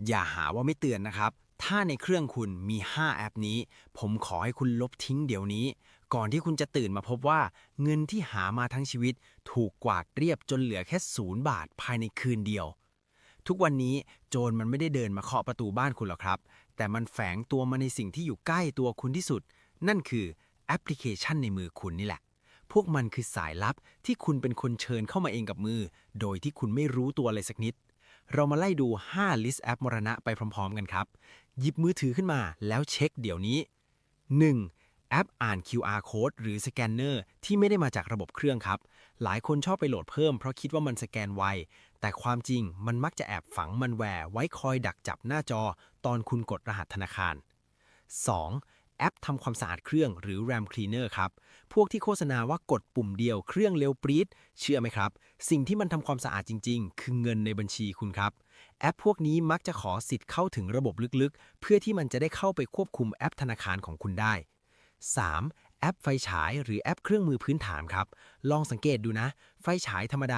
อย่าหาว่าไม่เตือนนะครับถ้าในเครื่องคุณมี5แอปนี้ผมขอให้คุณลบทิ้งเดี๋ยวนี้ก่อนที่คุณจะตื่นมาพบว่าเงินที่หามาทั้งชีวิตถูกกวาดเรียบจนเหลือแค่0 บาทภายในคืนเดียวทุกวันนี้โจรมันไม่ได้เดินมาเคาะประตูบ้านคุณหรอกครับแต่มันแฝงตัวมาในสิ่งที่อยู่ใกล้ตัวคุณที่สุดนั่นคือแอปพลิเคชันในมือคุณนี่แหละพวกมันคือสายลับที่คุณเป็นคนเชิญเข้ามาเองกับมือโดยที่คุณไม่รู้ตัวเลยสักนิด เรามาไล่ดู5ลิสต์แอปมรณะไปพร้อมๆกันครับ หยิบมือถือขึ้นมาแล้วเช็คเดี๋ยวนี้ 1. แอปอ่าน QR Code หรือสแกนเนอร์ที่ไม่ได้มาจากระบบเครื่องครับ หลายคนชอบไปโหลดเพิ่มเพราะคิดว่ามันสแกนไว แต่ความจริงมันมักจะแอบฝังมันแวร์ไว้คอยดักจับหน้าจอตอนคุณกดรหัสธนาคาร 2. แอปทำความสะอาดเครื่องหรือ RAM Cleaner ครับ พวกที่โฆษณาว่ากดปุ่มเดียวเครื่องเร็วปรี๊ดเชื่อไหมครับ สิ่งที่มันทำความสะอาดจริงๆ คือเงินในบัญชีคุณครับ แอปพวกนี้มักจะขอสิทธิ์เข้าถึงระบบลึกๆ เพื่อที่มันจะได้เข้าไปควบคุมแอปธนาคารของคุณได้ 3. แอปไฟฉายหรือแอปเครื่องมือพื้นฐานครับ ลองสังเกตดูนะ ไฟฉายธรรมดา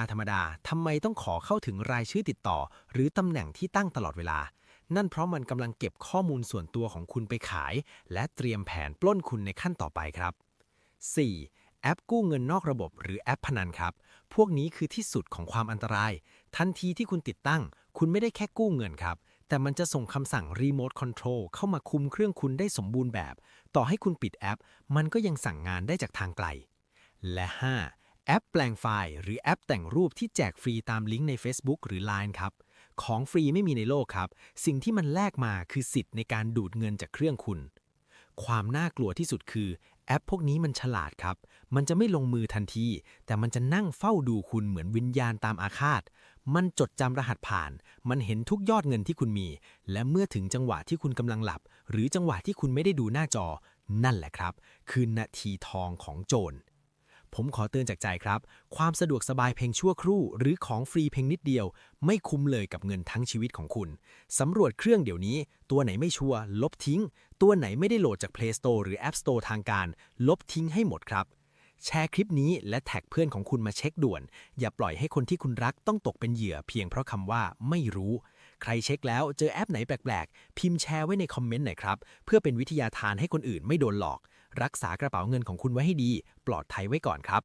ทำไมต้องขอเข้าถึงรายชื่อติดต่อหรือตำแหน่งที่ตั้งตลอดเวลา นั่นเพราะมันกำลังเก็บข้อมูลส่วนตัวของคุณไปขาย และเตรียมแผนปล้นคุณในขั้นต่อไปครับ 4. แอปกู้เงินนอกระบบหรือแอปพนันครับ พวกนี้คือที่สุดของความอันตราย ทันทีที่คุณติดตั้ง คุณไม่ได้แค่กู้เงินครับ แต่มันจะส่งคำสั่ง Remote Control เข้ามาคุมเครื่องคุณได้สมบูรณ์แบบ ต่อให้คุณปิดแอป มันก็ยังสั่งงานได้จากทางไกล และ 5. แอปแปลงไฟล์หรือแอปแต่งรูปที่แจกฟรีตามลิงก์ใน Facebook หรือ LINE ครับ ของฟรีไม่มีในโลกครับ สิ่งที่มันแลกมาคือสิทธิ์ในการดูดเงินจากเครื่องคุณ ความน่ากลัวที่สุดคือแอปพวกนี้มันฉลาดครับ มันจะไม่ลงมือทันที แต่มันจะนั่งเฝ้าดูคุณเหมือนวิญญาณตามอาฆาต มันจดจำรหัสผ่าน มันเห็นทุกยอดเงินที่คุณมี และเมื่อถึงจังหวะที่คุณกำลังหลับ หรือจังหวะที่คุณไม่ได้ดูหน้าจอ นั่นแหละครับ คือนาทีทองของโจร ผมขอเตือนจากใจครับ ความสะดวกสบายเพียงชั่วครู่หรือของฟรีเพียงนิดเดียวไม่คุ้มเลยกับเงินทั้งชีวิตของคุณสำรวจเครื่องเดี๋ยวนี้ตัวไหนไม่ชัวร์ลบทิ้งตัวไหนไม่ได้โหลดจาก Play Store หรือ App Store ทางการลบทิ้งให้หมดครับแชร์คลิปนี้และแท็กเพื่อนของคุณมาเช็คด่วนอย่าปล่อยให้คนที่คุณรักต้องตกเป็นเหยื่อเพียงเพราะคำว่าไม่รู้ใครเช็คแล้วเจอแอปไหนแปลกๆพิมพ์แชร์ไว้ในคอมเมนต์หน่อยครับเพื่อเป็นวิทยาทานให้คนอื่นไม่โดนหลอกรักษากระเป๋าเงินของคุณไว้ให้ดีปลอดภัยไว้ก่อนครับ